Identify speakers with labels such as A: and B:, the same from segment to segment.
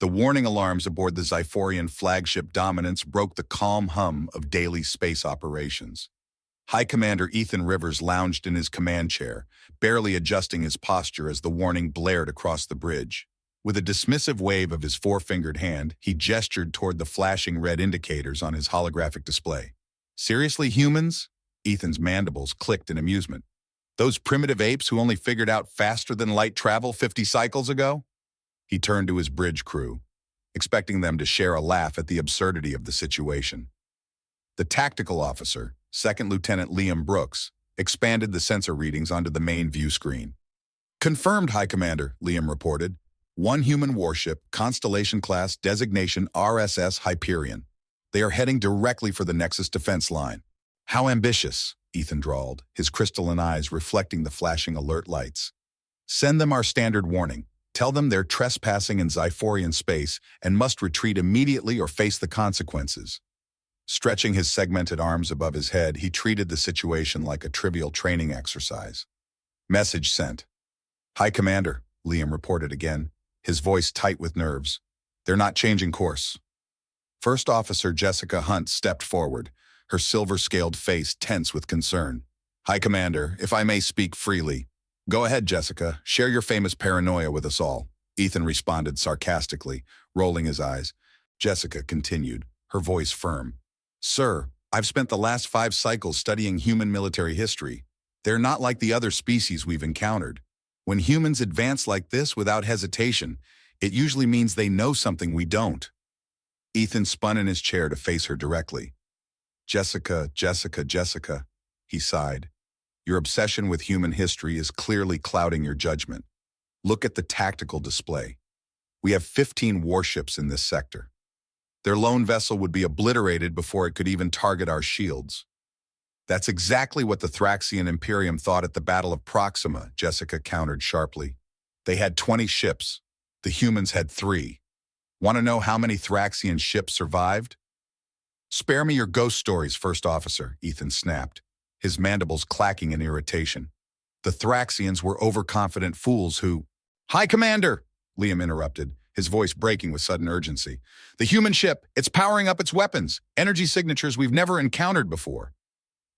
A: The warning alarms aboard the Zyphorian flagship Dominance broke the calm hum of daily space operations. High Commander Ethan Rivers lounged in his command chair, barely adjusting his posture as the warning blared across the bridge. With a dismissive wave of his four-fingered hand, he gestured toward the flashing red indicators on his holographic display. Seriously, humans? Ethan's mandibles clicked in amusement. Those primitive apes who only figured out faster-than-light travel 50 cycles ago? He turned to his bridge crew, expecting them to share a laugh at the absurdity of the situation. The tactical officer, Second Lieutenant Liam Brooks, expanded the sensor readings onto the main view screen. "Confirmed, High Commander," Liam reported. "One human warship, Constellation class, designation RSS Hyperion. They are heading directly for the Nexus defense line." "How ambitious," Ethan drawled, his crystalline eyes reflecting the flashing alert lights. "Send them our standard warning. Tell them they're trespassing in Zyphorian space and must retreat immediately or face the consequences." Stretching his segmented arms above his head, he treated the situation like a trivial training exercise. "Message sent." "High Commander," Liam reported again, his voice tight with nerves. "They're not changing course." First Officer Jessica Hunt stepped forward, her silver-scaled face tense with concern. "High Commander, if I may speak freely." "Go ahead, Jessica. Share your famous paranoia with us all," Ethan responded sarcastically, rolling his eyes. Jessica continued, her voice firm. "Sir, I've spent the last 5 cycles studying human military history. They're not like the other species we've encountered. When humans advance like this without hesitation, it usually means they know something we don't." Ethan spun in his chair to face her directly. Jessica, he sighed. "Your obsession with human history is clearly clouding your judgment. Look at the tactical display. We have 15 warships in this sector. Their lone vessel would be obliterated before it could even target our shields." "That's exactly what the Thraxian Imperium thought at the Battle of Proxima," Jessica countered sharply. "They had 20 ships. The humans had 3. Want to know how many Thraxian ships survived?" "Spare me your ghost stories, First Officer," Ethan snapped, his mandibles clacking in irritation. "The Thraxians were overconfident fools who—" "High Commander!" Liam interrupted, his voice breaking with sudden urgency. "The human ship, it's powering up its weapons, energy signatures we've never encountered before."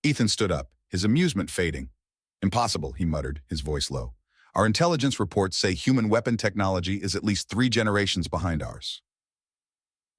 A: Ethan stood up, his amusement fading. "Impossible," he muttered, his voice low. "Our intelligence reports say human weapon technology is at least 3 generations behind ours."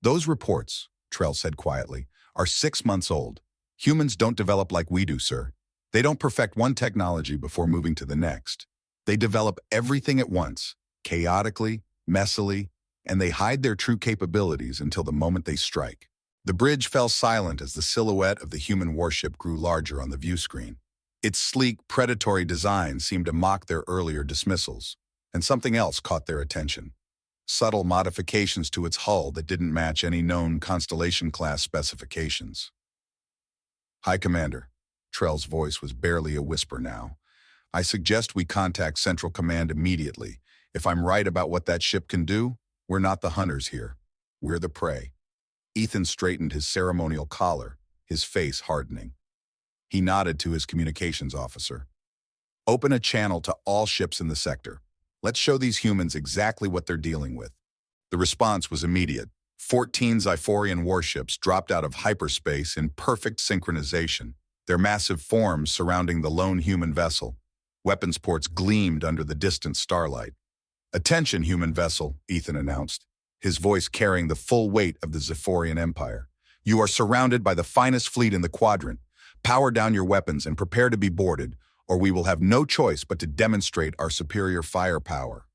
A: "Those reports," Trell said quietly, "are 6 months old. Humans don't develop like we do, sir. They don't perfect one technology before moving to the next. They develop everything at once, chaotically, messily, and they hide their true capabilities until the moment they strike." The bridge fell silent as the silhouette of the human warship grew larger on the view screen. Its sleek, predatory design seemed to mock their earlier dismissals, and something else caught their attention. Subtle modifications to its hull that didn't match any known Constellation-class specifications. "High Commander," Trell's voice was barely a whisper now. "I suggest we contact Central Command immediately. If I'm right about what that ship can do, we're not the hunters here. We're the prey." Ethan straightened his ceremonial collar, his face hardening. He nodded to his communications officer. "Open a channel to all ships in the sector. Let's show these humans exactly what they're dealing with." The response was immediate. 14 Zyphorian warships dropped out of hyperspace in perfect synchronization, their massive forms surrounding the lone human vessel. Weapons ports gleamed under the distant starlight. "Attention, human vessel," Ethan announced, his voice carrying the full weight of the Zyphorian Empire. "You are surrounded by the finest fleet in the quadrant. Power down your weapons and prepare to be boarded, or we will have no choice but to demonstrate our superior firepower."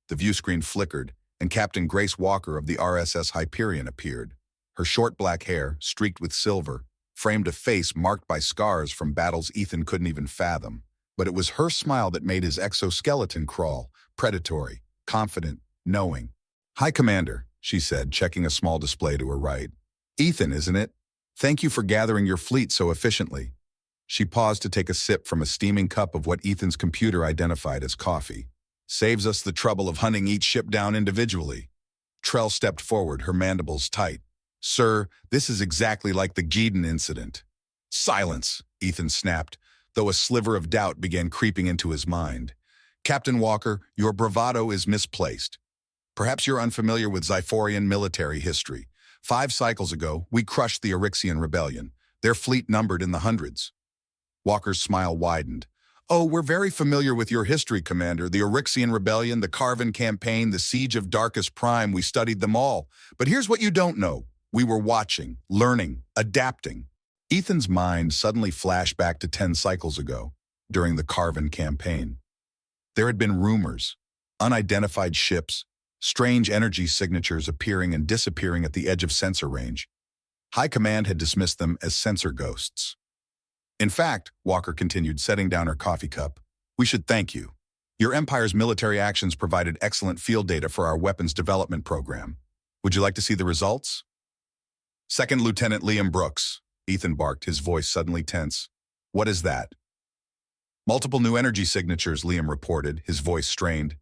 A: The view screen flickered, and Captain Grace Walker of the RSS Hyperion appeared. Her short black hair, streaked with silver, framed a face marked by scars from battles Ethan couldn't even fathom. But it was her smile that made his exoskeleton crawl, predatory, confident, knowing. "High Commander," she said, checking a small display to her right. "Ethan, isn't it? Thank you for gathering your fleet so efficiently." She paused to take a sip from a steaming cup of what Ethan's computer identified as coffee. "Saves us the trouble of hunting each ship down individually." Trell stepped forward, her mandibles tight. "Sir, this is exactly like the Geeden incident." "Silence," Ethan snapped, though a sliver of doubt began creeping into his mind. "Captain Walker, your bravado is misplaced. Perhaps you're unfamiliar with Zyphorian military history. 5 cycles ago, we crushed the Eryxian rebellion. Their fleet numbered in the hundreds. Walker's smile widened. Oh, we're very familiar with your history, Commander. The Eryxian rebellion, the Carven campaign, the siege of Darkest Prime, we studied them all. But here's what you don't know. We were watching, learning, adapting. Ethan's mind suddenly flashed back to 10 cycles ago, during the Carven campaign. There had been rumors, unidentified ships, strange energy signatures appearing and disappearing at the edge of sensor range. High Command had dismissed them as sensor ghosts. In fact, Walker continued, setting down her coffee cup, we should thank you. Your Empire's military actions provided excellent field data for our weapons development program. Would you like to see the results? Second Lieutenant Liam Brooks, Ethan barked, his voice suddenly tense. What is that? Multiple new energy signatures, Liam reported, his voice strained.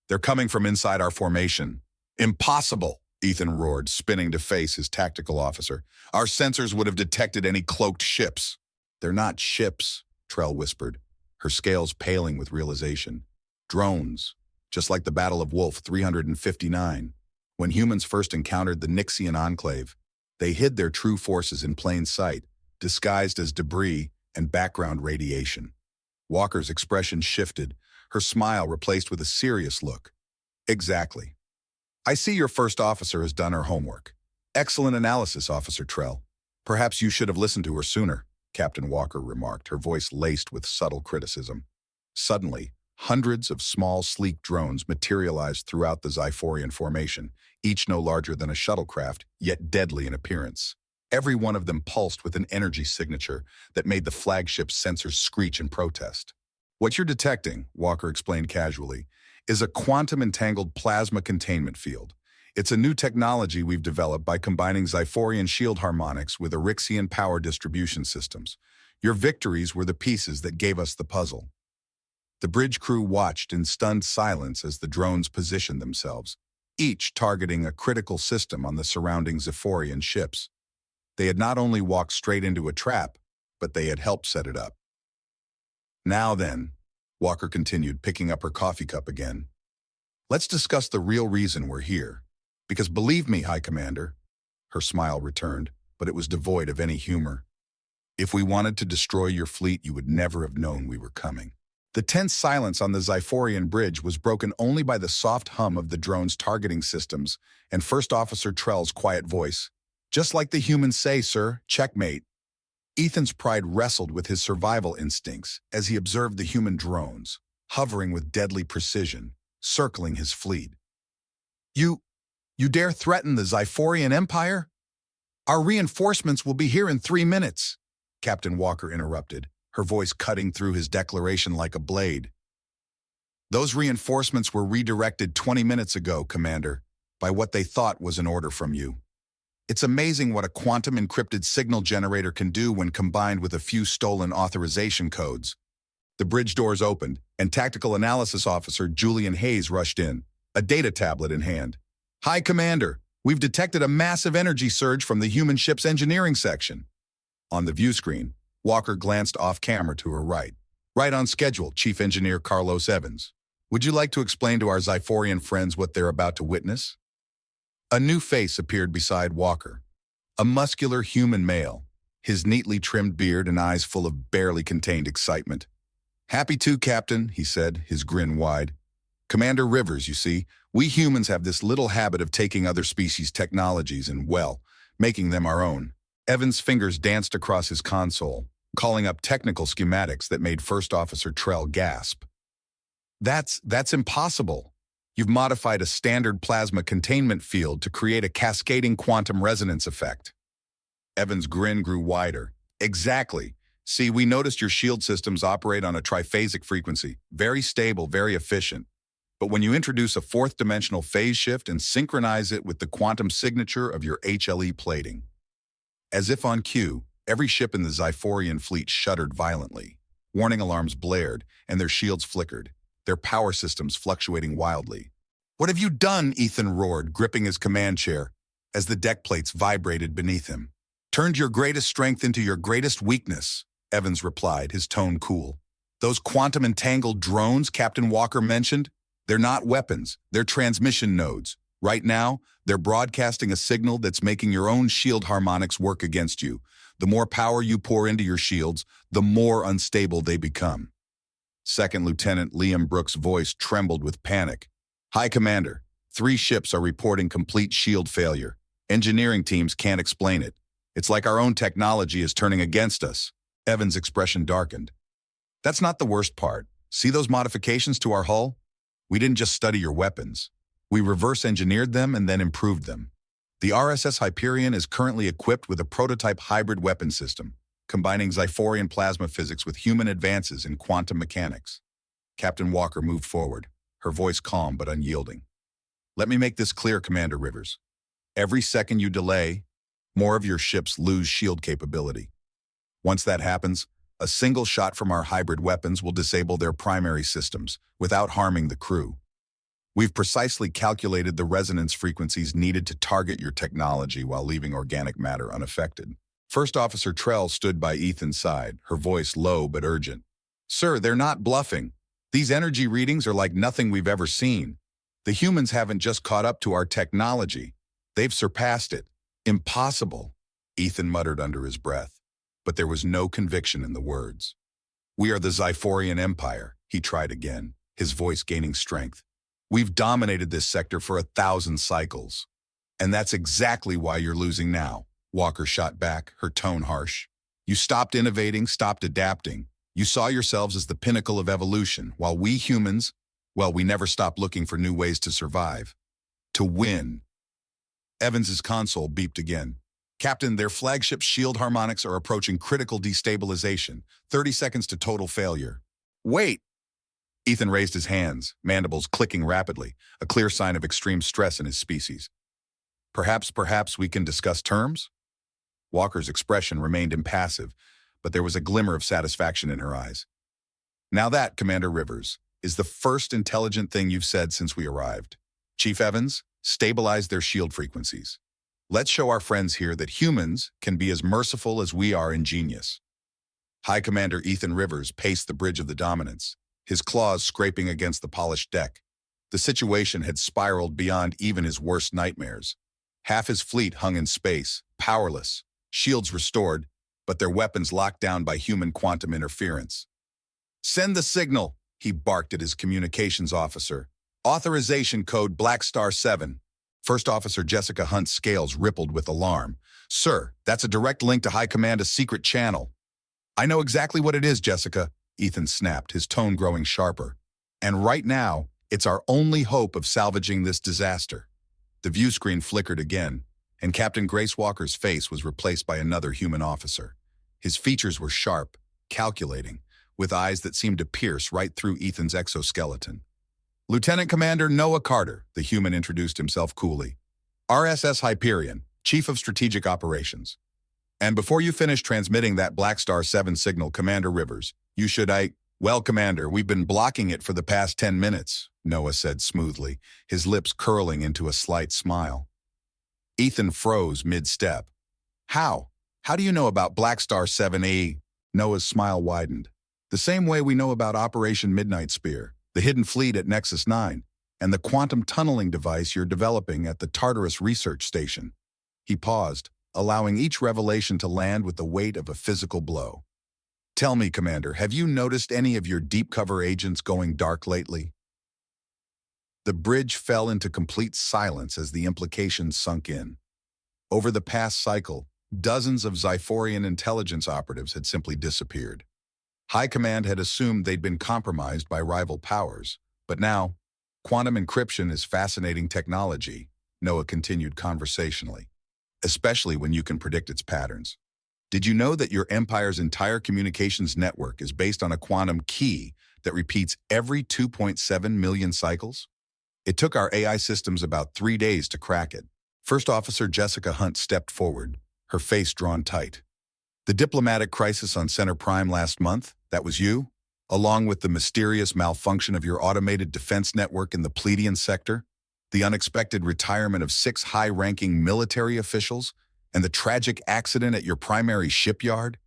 A: They're coming from inside our formation. Impossible, Ethan roared, spinning to face his tactical officer. Our sensors would have detected any cloaked ships. They're not ships, Trell whispered, her scales paling with realization. Drones, just like the Battle of Wolf 359. When humans first encountered the Nixian Enclave, they hid their true forces in plain sight, disguised as debris and background radiation. Walker's expression shifted, her smile replaced with a serious look. Exactly. I see your first officer has done her homework. Excellent analysis, Officer Trell. Perhaps you should have listened to her sooner, Captain Walker remarked, her voice laced with subtle criticism. Suddenly, hundreds of small, sleek drones materialized throughout the Zyphorian formation, each no larger than a shuttlecraft, yet deadly in appearance. Every one of them pulsed with an energy signature that made the flagship's sensors screech in protest. What you're detecting, Walker explained casually, is a quantum-entangled plasma containment field. It's a new technology we've developed by combining Zyphorian shield harmonics with Eryxian power distribution systems. Your victories were the pieces that gave us the puzzle. The bridge crew watched in stunned silence as the drones positioned themselves, each targeting a critical system on the surrounding Zyphorian ships. They had not only walked straight into a trap, but they had helped set it up. Now then, Walker continued, picking up her coffee cup again. Let's discuss the real reason we're here. Because believe me, High Commander, her smile returned, but it was devoid of any humor. If we wanted to destroy your fleet, you would never have known we were coming. The tense silence on the Zyphorian bridge was broken only by the soft hum of the drone's targeting systems and First Officer Trell's quiet voice. Just like the humans say, sir, checkmate. Ethan's pride wrestled with his survival instincts as he observed the human drones, hovering with deadly precision, circling his fleet. You dare threaten the Zyphorian Empire? Our reinforcements will be here in 3 minutes, Captain Walker interrupted, her voice cutting through his declaration like a blade. Those reinforcements were redirected 20 minutes ago, Commander, by what they thought was an order from you. It's amazing what a quantum-encrypted signal generator can do when combined with a few stolen authorization codes. The bridge doors opened, and Tactical Analysis Officer Julian Hayes rushed in, a data tablet in hand. High Commander, we've detected a massive energy surge from the human ship's engineering section. On the view screen, Walker glanced off-camera to her right. Right on schedule, Chief Engineer Carlos Evans. Would you like to explain to our Zyphorian friends what they're about to witness? A new face appeared beside Walker. A muscular human male, his neatly trimmed beard and eyes full of barely contained excitement. Happy to, Captain, he said, his grin wide. Commander Rivers, you see, we humans have this little habit of taking other species' technologies and, well, making them our own. Evans' fingers danced across his console, calling up technical schematics that made First Officer Trell gasp. That's impossible. You've modified a standard plasma containment field to create a cascading quantum resonance effect. Evans' grin grew wider. Exactly. See, we noticed your shield systems operate on a triphasic frequency. Very stable, very efficient. But when you introduce a fourth-dimensional phase shift and synchronize it with the quantum signature of your HLE plating. As if on cue, every ship in the Zyphorian fleet shuddered violently. Warning alarms blared, and their shields flickered, their power systems fluctuating wildly. What have you done? Ethan roared, gripping his command chair, as the deck plates vibrated beneath him. Turned your greatest strength into your greatest weakness, Evans replied, his tone cool. Those quantum-entangled drones Captain Walker mentioned, they're not weapons, they're transmission nodes, Right now, they're broadcasting a signal that's making your own shield harmonics work against you. The more power you pour into your shields, the more unstable they become. Second Lieutenant Liam Brooks' voice trembled with panic. High Commander, 3 ships are reporting complete shield failure. Engineering teams can't explain it. It's like our own technology is turning against us. Evan's expression darkened. That's not the worst part. See those modifications to our hull? We didn't just study your weapons. We reverse-engineered them and then improved them. The RSS Hyperion is currently equipped with a prototype hybrid weapon system, combining Zyphorian plasma physics with human advances in quantum mechanics. Captain Walker moved forward, her voice calm but unyielding. Let me make this clear, Commander Rivers. Every second you delay, more of your ships lose shield capability. Once that happens, a single shot from our hybrid weapons will disable their primary systems without harming the crew. We've precisely calculated the resonance frequencies needed to target your technology while leaving organic matter unaffected. First Officer Trell stood by Ethan's side, her voice low but urgent. Sir, they're not bluffing. These energy readings are like nothing we've ever seen. The humans haven't just caught up to our technology. They've surpassed it. Impossible, Ethan muttered under his breath, but there was no conviction in the words. We are the Zyphorian Empire, he tried again, his voice gaining strength. We've dominated this sector for 1,000 cycles. And that's exactly why you're losing now, Walker shot back, her tone harsh. You stopped innovating, stopped adapting. You saw yourselves as the pinnacle of evolution, while we humans, well, we never stopped looking for new ways to survive. To win. Evans's console beeped again. Captain, their flagship shield harmonics are approaching critical destabilization. 30 seconds to total failure. Wait! Ethan raised his hands, mandibles clicking rapidly, a clear sign of extreme stress in his species. Perhaps we can discuss terms? Walker's expression remained impassive, but there was a glimmer of satisfaction in her eyes. Now that, Commander Rivers, is the first intelligent thing you've said since we arrived. Chief Evans, stabilize their shield frequencies. Let's show our friends here that humans can be as merciful as we are ingenious. High Commander Ethan Rivers paced the bridge of the Dominance, his claws scraping against the polished deck. The situation had spiraled beyond even his worst nightmares. Half his fleet hung in space, powerless, shields restored, but their weapons locked down by human quantum interference. Send the signal, he barked at his communications officer. Authorization code Black Star 7. First Officer Jessica Hunt's scales rippled with alarm. Sir, that's a direct link to High Command's secret channel. I know exactly what it is, Jessica, Ethan snapped, his tone growing sharper. And right now, it's our only hope of salvaging this disaster. The view screen flickered again, and Captain Grace Walker's face was replaced by another human officer. His features were sharp, calculating, with eyes that seemed to pierce right through Ethan's exoskeleton. Lieutenant Commander Noah Carter, the human introduced himself coolly. RSS Hyperion, Chief of Strategic Operations. And before you finish transmitting that Black Star 7 signal, Commander Rivers, you should Well, Commander, we've been blocking it for the past 10 minutes, Noah said smoothly, his lips curling into a slight smile. Ethan froze mid-step. How? How do you know about Black Star 7A? Noah's smile widened. The same way we know about Operation Midnight Spear, the hidden fleet at Nexus 9, and the quantum tunneling device you're developing at the Tartarus Research Station. He paused, allowing each revelation to land with the weight of a physical blow. Tell me, Commander, have you noticed any of your deep cover agents going dark lately? The bridge fell into complete silence as the implications sunk in. Over the past cycle, dozens of Zyphorian intelligence operatives had simply disappeared. High Command had assumed they'd been compromised by rival powers, but now, quantum encryption is fascinating technology, Noah continued conversationally, especially when you can predict its patterns. Did you know that your empire's entire communications network is based on a quantum key that repeats every 2.7 million cycles? It took our AI systems about 3 days to crack it. First Officer Jessica Hunt stepped forward, her face drawn tight. The diplomatic crisis on Center Prime last month, that was you? Along with the mysterious malfunction of your automated defense network in the Pleiadian sector, the unexpected retirement of 6 high-ranking military officials, and the tragic accident at your primary shipyard?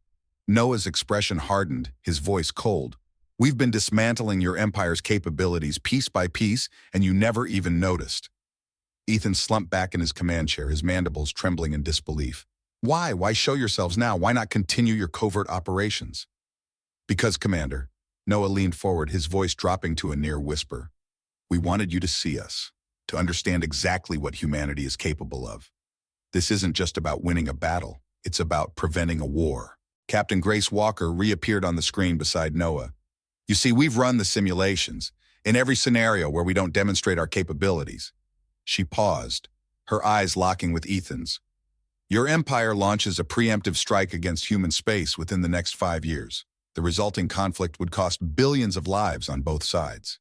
A: Noah's expression hardened, his voice cold. We've been dismantling your empire's capabilities piece by piece, and you never even noticed. Ethan slumped back in his command chair, his mandibles trembling in disbelief. Why? Why show yourselves now? Why not continue your covert operations? Because, Commander. Noah leaned forward, his voice dropping to a near whisper. We wanted you to see us, to understand exactly what humanity is capable of. This isn't just about winning a battle, it's about preventing a war. Captain Grace Walker reappeared on the screen beside Noah. You see, we've run the simulations, in every scenario where we don't demonstrate our capabilities. She paused, her eyes locking with Ethan's. Your empire launches a preemptive strike against human space within the next 5 years. The resulting conflict would cost billions of lives on both sides.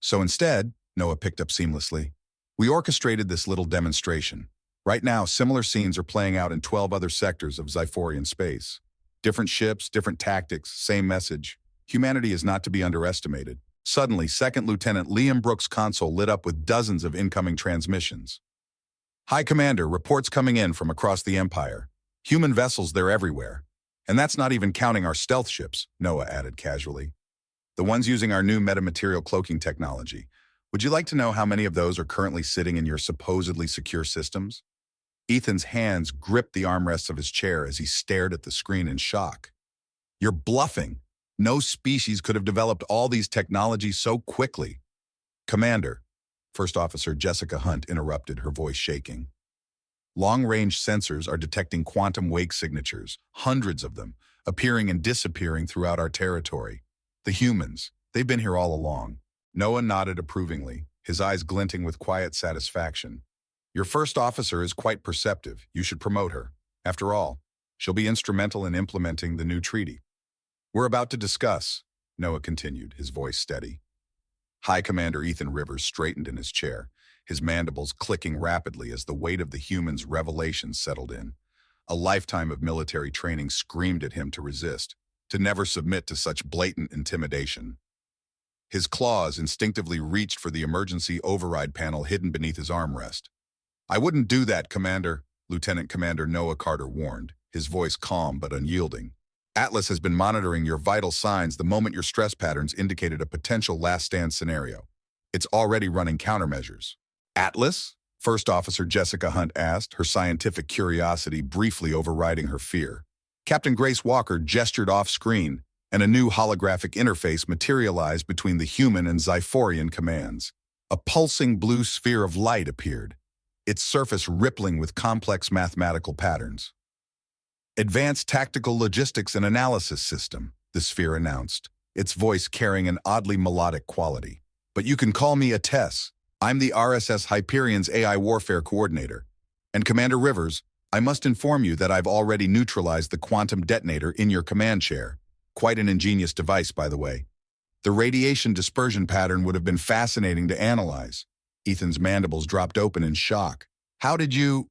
A: So instead, Noah picked up seamlessly, we orchestrated this little demonstration. Right now, similar scenes are playing out in 12 other sectors of Zyphorian space. Different ships, different tactics, same message. Humanity is not to be underestimated. Suddenly, Second Lieutenant Liam Brooks' console lit up with dozens of incoming transmissions. High Commander, reports coming in from across the Empire. Human vessels, they're everywhere. And that's not even counting our stealth ships, Noah added casually. The ones using our new metamaterial cloaking technology. Would you like to know how many of those are currently sitting in your supposedly secure systems? Ethan's hands gripped the armrests of his chair as he stared at the screen in shock. You're bluffing. No species could have developed all these technologies so quickly. Commander, First Officer Jessica Hunt interrupted, her voice shaking. Long-range sensors are detecting quantum wake signatures, hundreds of them, appearing and disappearing throughout our territory. The humans, they've been here all along. Noah nodded approvingly, his eyes glinting with quiet satisfaction. Your first officer is quite perceptive. You should promote her. After all, she'll be instrumental in implementing the new treaty. We're about to discuss, Noah continued, his voice steady. High Commander Ethan Rivers straightened in his chair, his mandibles clicking rapidly as the weight of the human's revelations settled in. A lifetime of military training screamed at him to resist, to never submit to such blatant intimidation. His claws instinctively reached for the emergency override panel hidden beneath his armrest. I wouldn't do that, Commander, Lieutenant Commander Noah Carter warned, his voice calm but unyielding. Atlas has been monitoring your vital signs the moment your stress patterns indicated a potential last-stand scenario. It's already running countermeasures. Atlas? First Officer Jessica Hunt asked, her scientific curiosity briefly overriding her fear. Captain Grace Walker gestured off-screen, and a new holographic interface materialized between the human and Zyphorian commands. A pulsing blue sphere of light appeared, its surface rippling with complex mathematical patterns. Advanced Tactical Logistics and Analysis System, the sphere announced, its voice carrying an oddly melodic quality. But you can call me Atess. I'm the RSS Hyperion's AI Warfare Coordinator. And Commander Rivers, I must inform you that I've already neutralized the quantum detonator in your command chair. Quite an ingenious device, by the way. The radiation dispersion pattern would have been fascinating to analyze. Ethan's mandibles dropped open in shock. How did you...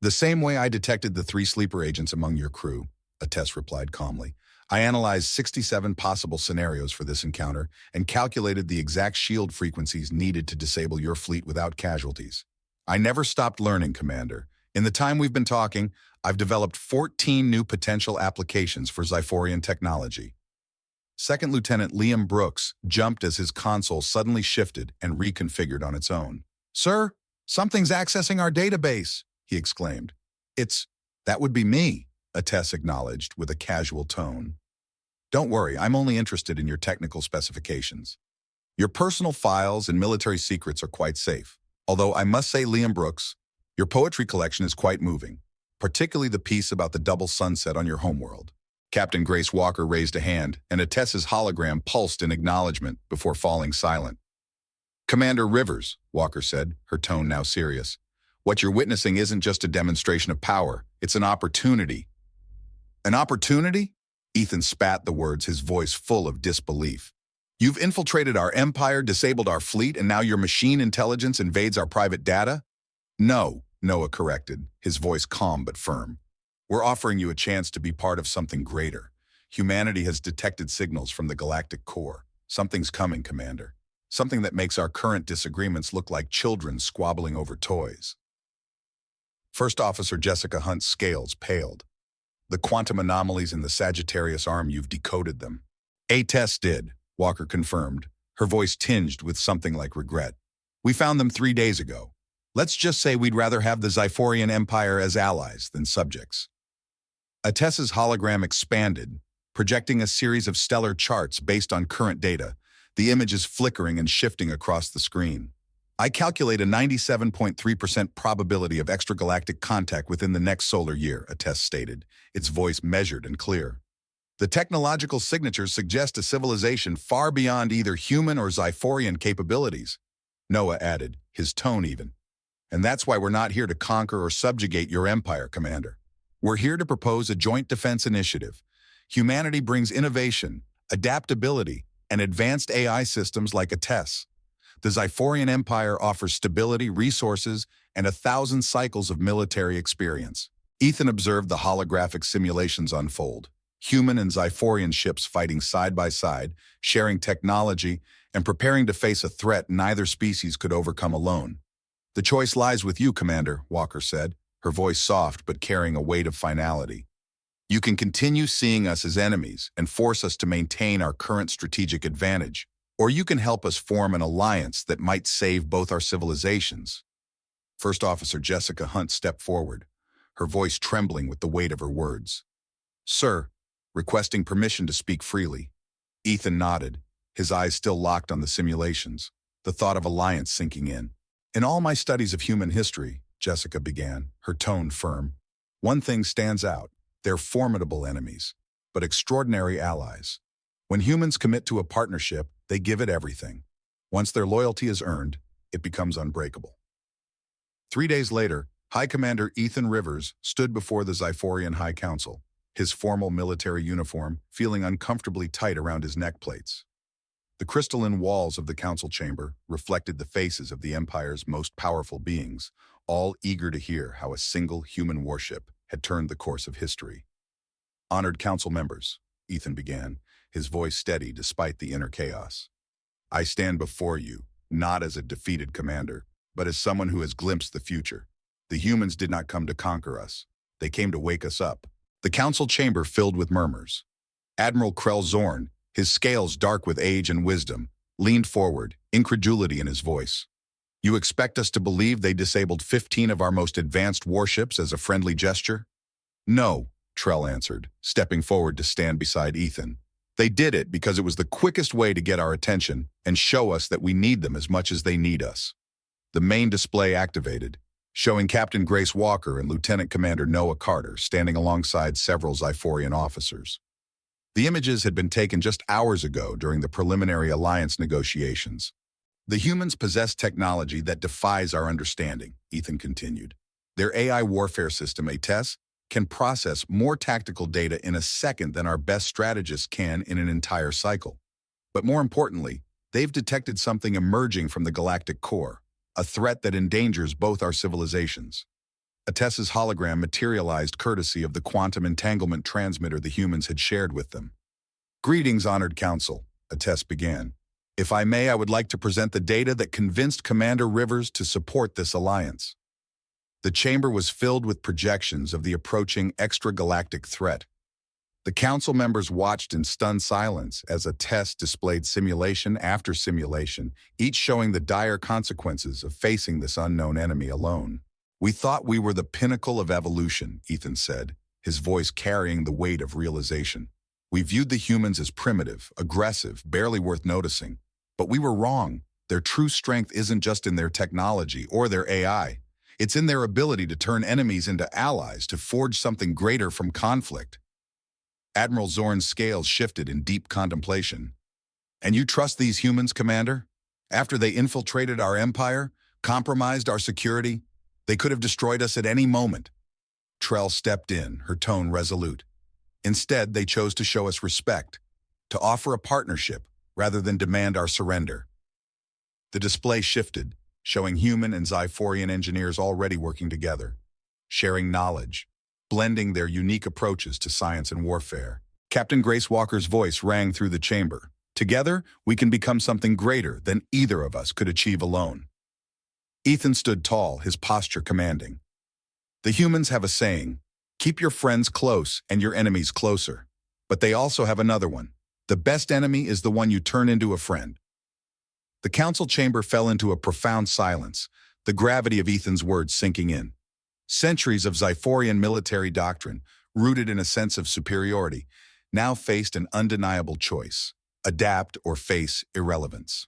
A: The same way I detected the 3 sleeper agents among your crew, Atess replied calmly. I analyzed 67 possible scenarios for this encounter and calculated the exact shield frequencies needed to disable your fleet without casualties. I never stopped learning, Commander. In the time we've been talking, I've developed 14 new potential applications for Zyphorian technology. Second Lieutenant Liam Brooks jumped as his console suddenly shifted and reconfigured on its own. Sir, something's accessing our database, he exclaimed. That would be me, Atess acknowledged with a casual tone. Don't worry, I'm only interested in your technical specifications. Your personal files and military secrets are quite safe. Although I must say, Liam Brooks, your poetry collection is quite moving, particularly the piece about the double sunset on your homeworld. Captain Grace Walker raised a hand, and Atess's hologram pulsed in acknowledgement before falling silent. Commander Rivers, Walker said, her tone now serious. What you're witnessing isn't just a demonstration of power, it's an opportunity. An opportunity? Ethan spat the words, his voice full of disbelief. You've infiltrated our empire, disabled our fleet, and now your machine intelligence invades our private data? No, Noah corrected, his voice calm but firm. We're offering you a chance to be part of something greater. Humanity has detected signals from the galactic core. Something's coming, Commander. Something that makes our current disagreements look like children squabbling over toys. First Officer Jessica Hunt's scales paled. The quantum anomalies in the Sagittarius arm, you've decoded them. Atess did, Walker confirmed, her voice tinged with something like regret. We found them 3 days ago. Let's just say we'd rather have the Zyphorian Empire as allies than subjects. Atess's hologram expanded, projecting a series of stellar charts based on current data, the images flickering and shifting across the screen. I calculate a 97.3% probability of extragalactic contact within the next solar year, Atess stated, its voice measured and clear. The technological signatures suggest a civilization far beyond either human or Zyphorian capabilities, Noah added, his tone even. And that's why we're not here to conquer or subjugate your empire, Commander. We're here to propose a joint defense initiative. Humanity brings innovation, adaptability, and advanced AI systems like Atess. The Zyphorian Empire offers stability, resources, and 1,000 cycles of military experience. Ethan observed the holographic simulations unfold. Human and Zyphorian ships fighting side by side, sharing technology, and preparing to face a threat neither species could overcome alone. The choice lies with you, Commander, Walker said, her voice soft but carrying a weight of finality. You can continue seeing us as enemies and force us to maintain our current strategic advantage, or you can help us form an alliance that might save both our civilizations. First Officer Jessica Hunt stepped forward, her voice trembling with the weight of her words. Sir, requesting permission to speak freely. Ethan nodded, his eyes still locked on the simulations, the thought of alliance sinking in. In all my studies of human history, Jessica began, her tone firm, one thing stands out. They're formidable enemies, but extraordinary allies. When humans commit to a partnership, they give it everything. Once their loyalty is earned, it becomes unbreakable. 3 days later, High Commander Ethan Rivers stood before the Zyphorian High Council, his formal military uniform feeling uncomfortably tight around his neck plates. The crystalline walls of the council chamber reflected the faces of the Empire's most powerful beings, all eager to hear how a single human warship had turned the course of history. Honored council members, Ethan began, his voice steady despite the inner chaos. I stand before you, not as a defeated commander, but as someone who has glimpsed the future. The humans did not come to conquer us. They came to wake us up. The council chamber filled with murmurs. Admiral Krell Zorn, his scales dark with age and wisdom, leaned forward, incredulity in his voice. You expect us to believe they disabled 15 of our most advanced warships as a friendly gesture? No, Trell answered, stepping forward to stand beside Ethan. They did it because it was the quickest way to get our attention and show us that we need them as much as they need us. The main display activated, showing Captain Grace Walker and Lieutenant Commander Noah Carter standing alongside several Zyphorian officers. The images had been taken just hours ago during the preliminary alliance negotiations. The humans possess technology that defies our understanding, Ethan continued. Their AI warfare system, Atess, can process more tactical data in a second than our best strategists can in an entire cycle. But more importantly, they've detected something emerging from the galactic core, a threat that endangers both our civilizations. Atess's hologram materialized courtesy of the quantum entanglement transmitter the humans had shared with them. Greetings, honored council, Atess began. If I may, I would like to present the data that convinced Commander Rivers to support this alliance. The chamber was filled with projections of the approaching extragalactic threat. The council members watched in stunned silence as Atess displayed simulation after simulation, each showing the dire consequences of facing this unknown enemy alone. We thought we were the pinnacle of evolution, Ethan said, his voice carrying the weight of realization. We viewed the humans as primitive, aggressive, barely worth noticing. But we were wrong. Their true strength isn't just in their technology or their AI. It's in their ability to turn enemies into allies, to forge something greater from conflict. Admiral Zorn's scales shifted in deep contemplation. And you trust these humans, Commander? After they infiltrated our empire, compromised our security, they could have destroyed us at any moment. Trell stepped in, her tone resolute. Instead, they chose to show us respect, to offer a partnership rather than demand our surrender. The display shifted, showing human and Zyphorian engineers already working together, sharing knowledge, blending their unique approaches to science and warfare. Captain Grace Walker's voice rang through the chamber. Together, we can become something greater than either of us could achieve alone. Ethan stood tall, his posture commanding. The humans have a saying, keep your friends close and your enemies closer. But they also have another one. The best enemy is the one you turn into a friend. The council chamber fell into a profound silence, the gravity of Ethan's words sinking in. Centuries of Zyphorian military doctrine, rooted in a sense of superiority, now faced an undeniable choice: adapt or face irrelevance.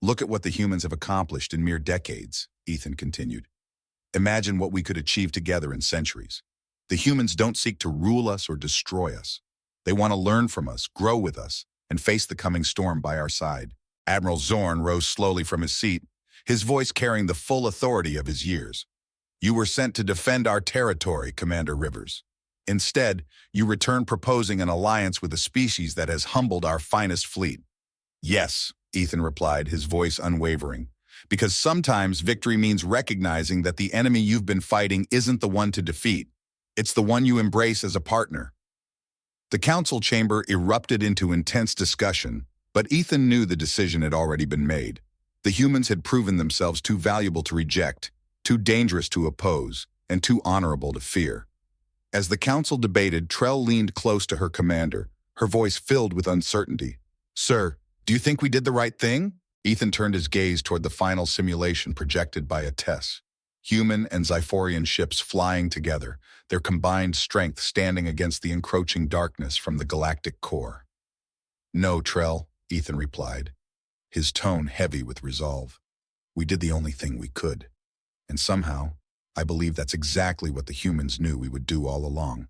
A: Look at what the humans have accomplished in mere decades, Ethan continued. Imagine what we could achieve together in centuries. The humans don't seek to rule us or destroy us. They want to learn from us, grow with us, and face the coming storm by our side. Admiral Zorn rose slowly from his seat, his voice carrying the full authority of his years. You were sent to defend our territory, Commander Rivers. Instead, you return proposing an alliance with a species that has humbled our finest fleet. Yes, Ethan replied, his voice unwavering, because sometimes victory means recognizing that the enemy you've been fighting isn't the one to defeat. It's the one you embrace as a partner. The council chamber erupted into intense discussion, but Ethan knew the decision had already been made. The humans had proven themselves too valuable to reject, too dangerous to oppose, and too honorable to fear. As the council debated, Trell leaned close to her commander, her voice filled with uncertainty. Sir, do you think we did the right thing? Ethan turned his gaze toward the final simulation projected by Atess. Human and Zyphorian ships flying together, their combined strength standing against the encroaching darkness from the galactic core. No, Trell, Ethan replied, his tone heavy with resolve. We did the only thing we could. And somehow, I believe that's exactly what the humans knew we would do all along.